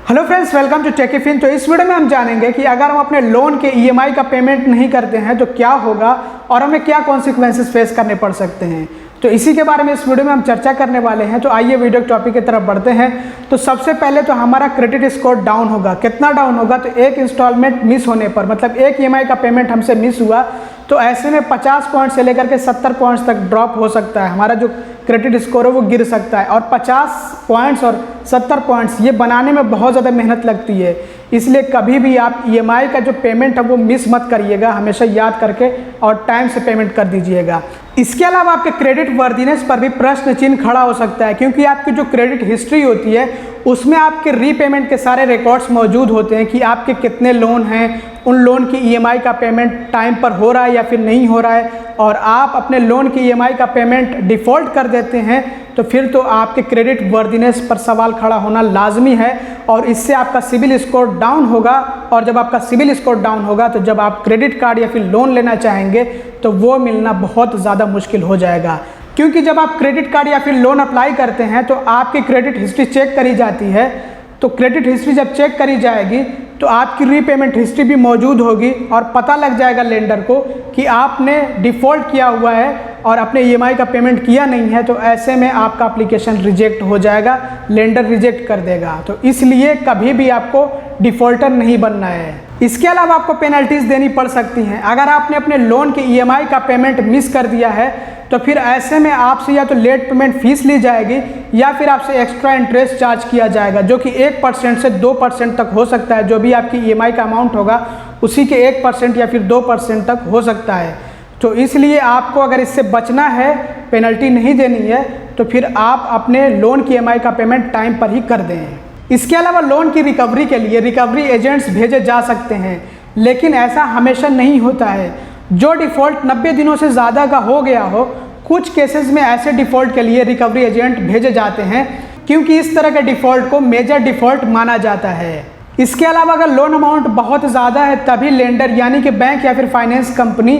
Hello friends, welcome to Techifin. तो इस video में हम जानेंगे कि अगर हम अपने लोन के ईएमआई का पेमेंट नहीं करते हैं तो क्या होगा और हमें क्या कॉन्सिक्वेंसेस फेस करने पड़ सकते हैं। तो इसी के बारे में इस वीडियो में हम चर्चा करने वाले हैं। तो आइए वीडियो के टॉपिक की तरफ बढ़ते हैं। तो सबसे पहले तो हमारा क्रेडिट स्कोर डाउन होगा। कितना डाउन होगा? तो एक इंस्टॉलमेंट मिस होने पर, मतलब एक ईएमआई का पेमेंट हमसे मिस हुआ तो ऐसे में 50 पॉइंट से लेकर के 70 पॉइंट्स तक ड्रॉप हो सकता है। हमारा जो क्रेडिट स्कोर है वो गिर सकता है। और 50 पॉइंट्स और 70 पॉइंट्स ये बनाने में बहुत ज़्यादा मेहनत लगती है, इसलिए कभी भी आप ईएमआई का जो पेमेंट है वो मिस मत करिएगा। हमेशा याद करके और टाइम से पेमेंट कर दीजिएगा। इसके अलावा आपके क्रेडिट वर्दीनेस पर भी प्रश्न चिन्ह खड़ा हो सकता है, क्योंकि आपकी जो क्रेडिट हिस्ट्री होती है उसमें आपके रीपेमेंट के सारे रिकॉर्ड्स मौजूद होते हैं कि आपके कितने लोन हैं, उन लोन की ईएमआई का पेमेंट टाइम पर हो रहा है या फिर नहीं हो रहा है। और आप अपने लोन की ईएमआई का पेमेंट डिफ़ॉल्ट कर देते हैं तो फिर तो आपके क्रेडिट वर्दीनेस पर सवाल खड़ा होना लाजमी है और इससे आपका सिबिल स्कोर डाउन होगा। और जब आपका सिबिल स्कोर डाउन होगा तो जब आप क्रेडिट कार्ड या फिर लोन लेना चाहेंगे तो वो मिलना बहुत ज़्यादा मुश्किल हो जाएगा। क्योंकि जब आप क्रेडिट कार्ड या फिर लोन अप्लाई करते हैं तो आपकी क्रेडिट हिस्ट्री चेक करी जाती है। तो क्रेडिट हिस्ट्री जब चेक करी जाएगी तो आपकी रीपेमेंट हिस्ट्री भी मौजूद होगी और पता लग जाएगा लेंडर को कि आपने डिफ़ॉल्ट किया हुआ है और अपने ईएमआई का पेमेंट किया नहीं है। तो ऐसे में आपका एप्लीकेशन रिजेक्ट हो जाएगा, लेंडर रिजेक्ट कर देगा। तो इसलिए कभी भी आपको डिफ़ॉल्टर नहीं बनना है। इसके अलावा आपको पेनल्टीज़ देनी पड़ सकती हैं। अगर आपने अपने लोन के ईएमआई का पेमेंट मिस कर दिया है तो फिर ऐसे में आपसे या तो लेट पेमेंट फीस ली जाएगी या फिर आपसे एक्स्ट्रा इंटरेस्ट चार्ज किया जाएगा, जो कि 1% से 2% तक हो सकता है। जो भी आपकी ईएमआई का अमाउंट होगा उसी के 1% या फिर 2% तक हो सकता है। तो इसलिए आपको अगर इससे बचना है, पेनल्टी नहीं देनी है, तो फिर आप अपने लोन की ईएमआई का पेमेंट टाइम पर ही कर दें। इसके अलावा लोन की रिकवरी के लिए रिकवरी एजेंट्स भेजे जा सकते हैं, लेकिन ऐसा हमेशा नहीं होता है। जो डिफ़ॉल्ट 90 दिनों से ज़्यादा का हो गया हो, कुछ केसेस में ऐसे डिफ़ॉल्ट के लिए रिकवरी एजेंट भेजे जाते हैं, क्योंकि इस तरह के डिफ़ॉल्ट को मेजर डिफ़ॉल्ट माना जाता है। इसके अलावा अगर लोन अमाउंट बहुत ज़्यादा है तभी लेंडर यानी कि बैंक या फिर फाइनेंस कंपनी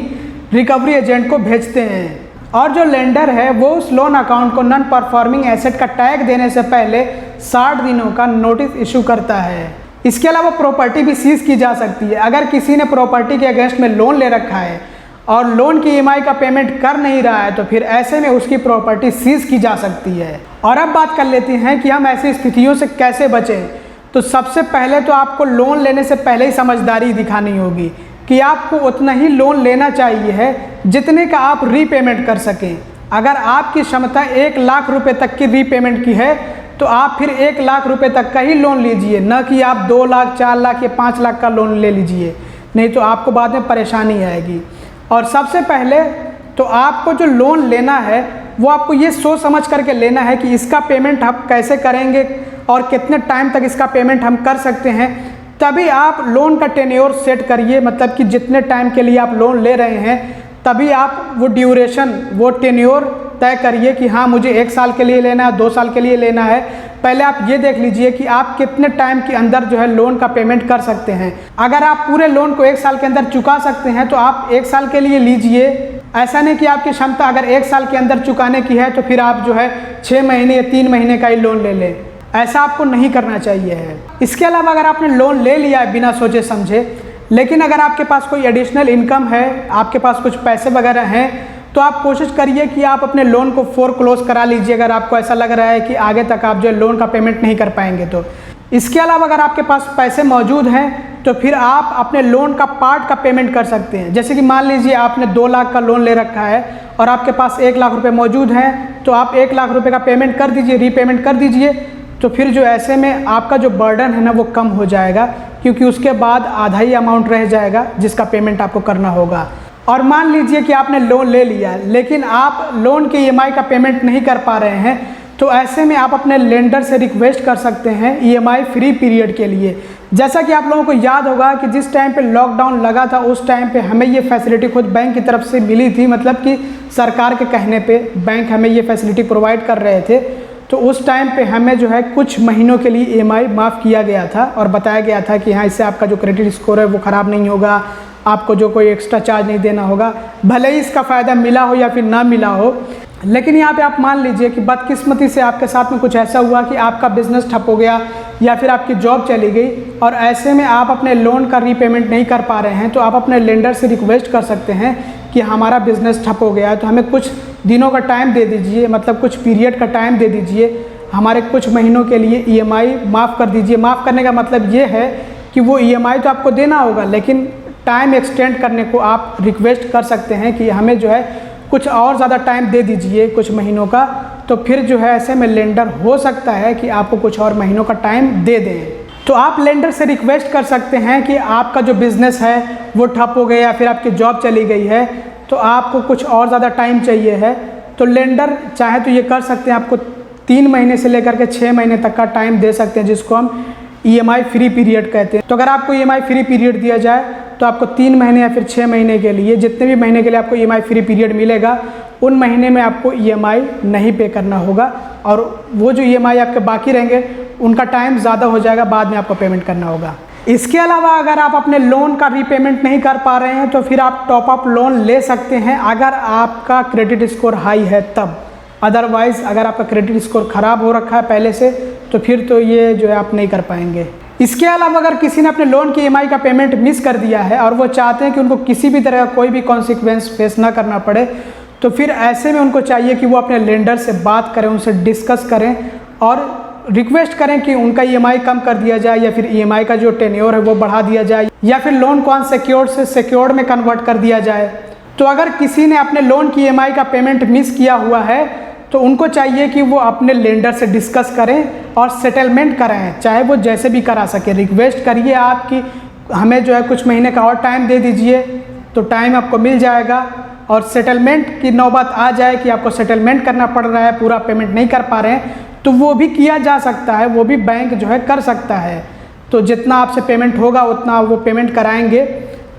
रिकवरी एजेंट को भेजते हैं। और जो लेंडर है वो उस लोन अकाउंट को नॉन परफॉर्मिंग एसेट का टैग देने से पहले 60 दिनों का नोटिस इशू करता है। इसके अलावा प्रॉपर्टी भी सीज की जा सकती है। अगर किसी ने प्रॉपर्टी के अगेंस्ट में लोन ले रखा है और लोन की ईएमआई का पेमेंट कर नहीं रहा है तो फिर ऐसे में उसकी प्रॉपर्टी सीज की जा सकती है। और अब बात कर लेते हैं कि हम ऐसी स्थितियों से कैसे बचें। तो सबसे पहले तो आपको लोन लेने से पहले ही समझदारी दिखानी होगी कि आपको उतना ही लोन लेना चाहिए है जितने का आप रीपेमेंट कर सकें। अगर आपकी क्षमता 1 लाख रुपए तक की रीपेमेंट की है तो आप फिर 1 लाख रुपए तक का ही लोन लीजिए, न कि आप 2 लाख, 4 लाख या 5 लाख का लोन ले लीजिए, नहीं तो आपको बाद में परेशानी आएगी। और सबसे पहले तो आपको जो लोन लेना है वो आपको ये सोच समझ करके लेना है कि इसका पेमेंट आप कैसे करेंगे और कितने टाइम तक इसका पेमेंट हम कर सकते हैं। तभी आप लोन का टेन्योर सेट करिए, मतलब कि जितने टाइम के लिए आप लोन ले रहे हैं तभी आप वो ड्यूरेशन, वो टेन्योर तय करिए कि हाँ मुझे 1 साल के लिए लेना है, 2 साल के लिए लेना है। पहले आप ये देख लीजिए कि आप कितने टाइम के अंदर जो है लोन का पेमेंट कर सकते हैं। अगर आप पूरे लोन को 1 साल के अंदर चुका सकते हैं तो आप 1 साल के लिए लीजिए। ऐसा नहीं कि आपकी क्षमता अगर 1 साल के अंदर चुकाने की है तो फिर आप जो है 6 महीने या 3 महीने का ही लोन ले लें। ऐसा आपको नहीं करना चाहिए है। इसके अलावा अगर आपने लोन ले लिया है बिना सोचे समझे, लेकिन अगर आपके पास कोई एडिशनल इनकम है, आपके पास कुछ पैसे वगैरह हैं, तो आप कोशिश करिए कि आप अपने लोन को फोरक्लोज करा लीजिए अगर आपको ऐसा लग रहा है कि आगे तक आप जो लोन का पेमेंट नहीं कर पाएंगे तो। इसके अलावा अगर आपके पास पैसे मौजूद हैं तो फिर आप अपने लोन का पार्ट का पेमेंट कर सकते हैं। जैसे कि मान लीजिए आपने 2 लाख का लोन ले रखा है और आपके पास 1 लाख रुपये मौजूद हैं, तो आप 1 लाख रुपये का पेमेंट कर दीजिए, रीपेमेंट कर दीजिए। तो फिर जो ऐसे में आपका जो बर्डन है ना वो कम हो जाएगा, क्योंकि उसके बाद आधा ही अमाउंट रह जाएगा जिसका पेमेंट आपको करना होगा। और मान लीजिए कि आपने लोन ले लिया लेकिन आप लोन के ईएमआई का पेमेंट नहीं कर पा रहे हैं, तो ऐसे में आप अपने लेंडर से रिक्वेस्ट कर सकते हैं ईएमआई फ्री पीरियड के लिए। जैसा कि आप लोगों को याद होगा कि जिस टाइम पे लॉकडाउन लगा था उस टाइम पे हमें ये फैसिलिटी खुद बैंक की तरफ से मिली थी, मतलब कि सरकार के कहने पे बैंक हमें ये फैसिलिटी प्रोवाइड कर रहे थे। तो उस टाइम पे हमें जो है कुछ महीनों के लिए ईएमआई माफ़ किया गया था और बताया गया था कि हाँ इससे आपका जो क्रेडिट स्कोर है वो ख़राब नहीं होगा, आपको जो कोई एक्स्ट्रा चार्ज नहीं देना होगा। भले ही इसका फ़ायदा मिला हो या फिर ना मिला हो, लेकिन यहाँ पे आप मान लीजिए कि बदकिस्मती से आपके साथ में कुछ ऐसा हुआ कि आपका बिजनेस ठप हो गया या फिर आपकी जॉब चली गई और ऐसे में आप अपने लोन का रीपेमेंट नहीं कर पा रहे हैं, तो आप अपने लेंडर से रिक्वेस्ट कर सकते हैं कि हमारा बिजनेस ठप हो गया है तो हमें कुछ दिनों का टाइम दे दीजिए, मतलब कुछ पीरियड का टाइम दे दीजिए, हमारे कुछ महीनों के लिए ईएमआई माफ़ कर दीजिए। माफ़ करने का मतलब ये है कि वो ईएमआई तो आपको देना होगा, लेकिन टाइम एक्सटेंड करने को आप रिक्वेस्ट कर सकते हैं कि हमें जो है कुछ और ज़्यादा टाइम दे दीजिए कुछ महीनों का। तो फिर जो है ऐसे में लेंडर हो सकता है कि आपको कुछ और महीनों का टाइम दे दें। तो आप लेंडर से रिक्वेस्ट कर सकते हैं कि आपका जो बिज़नेस है वो ठप हो गया या फिर आपकी जॉब चली गई है तो आपको कुछ और ज़्यादा टाइम चाहिए है। तो लेंडर चाहे तो ये कर सकते हैं, आपको 3 महीने से लेकर के 6 महीने तक का टाइम दे सकते हैं, जिसको हम ईएमआई फ्री पीरियड कहते हैं। तो अगर आपको ईएमआई फ्री पीरियड दिया जाए तो आपको 3 महीने या फिर 6 महीने के लिए, जितने भी महीने के लिए आपको ईएमआई फ्री पीरियड मिलेगा, उन महीने में आपको ईएमआई नहीं पे करना होगा और वो जो ईएमआई आपके बाकी रहेंगे उनका टाइम ज़्यादा हो जाएगा, बाद में आपको पेमेंट करना होगा। इसके अलावा अगर आप अपने लोन का रीपेमेंट नहीं कर पा रहे हैं तो फिर आप टॉप अप लोन ले सकते हैं, अगर आपका क्रेडिट स्कोर हाई है तब। अदरवाइज़ अगर आपका क्रेडिट स्कोर ख़राब हो रखा है पहले से तो फिर तो ये जो है आप नहीं कर पाएंगे। इसके अलावा अगर किसी ने अपने लोन की ईएमआई का पेमेंट मिस कर दिया है और वो चाहते हैं कि उनको किसी भी तरह का कोई भी कॉन्सिक्वेंस फेस ना करना पड़े, तो फिर ऐसे में उनको चाहिए कि वो अपने लेंडर से बात करें, उनसे डिस्कस करें और रिक्वेस्ट करें कि उनका ईएमआई कम कर दिया जाए या फिर ईएमआई का जो टेन्योर है वो बढ़ा दिया जाए या फिर लोन को अनसिक्योर्ड से सिक्योर्ड में कन्वर्ट कर दिया जाए। तो अगर किसी ने अपने लोन की ईएमआई का पेमेंट मिस किया हुआ है तो उनको चाहिए कि वो अपने लेंडर से डिस्कस करें और सेटलमेंट कराएं, चाहे वो जैसे भी करा सके। रिक्वेस्ट करिए आप कि हमें जो है कुछ महीने का और टाइम दे दीजिए, तो टाइम आपको मिल जाएगा और सेटलमेंट की नौबत आ जाए कि आपको सेटलमेंट करना पड़ रहा है, पूरा पेमेंट नहीं कर पा रहे हैं, तो वो भी किया जा सकता है, वो भी बैंक जो है कर सकता है। तो जितना आपसे पेमेंट होगा उतना वो पेमेंट कराएंगे,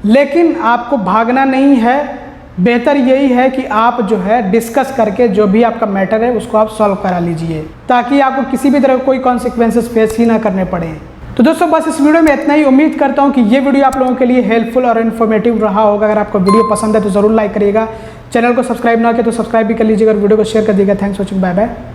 लेकिन आपको भागना नहीं है। बेहतर यही है कि आप जो है डिस्कस करके जो भी आपका मैटर है उसको आप सॉल्व करा लीजिए, ताकि आपको किसी भी तरह कोई कॉन्सिक्वेंसेस फेस ही ना करने पड़े। तो दोस्तों बस इस वीडियो में इतना ही। उम्मीद करता हूँ कि ये वीडियो आप लोगों के लिए हेल्पफुल और इन्फॉर्मेटिव रहा होगा। अगर आपको वीडियो पसंद है तो ज़रूर लाइक करिएगा, चैनल को सब्सक्राइब ना किया तो सब्सक्राइब भी कर लीजिएगा और वीडियो को शेयर कर दीजिएगा। Thanks for watching, bye bye.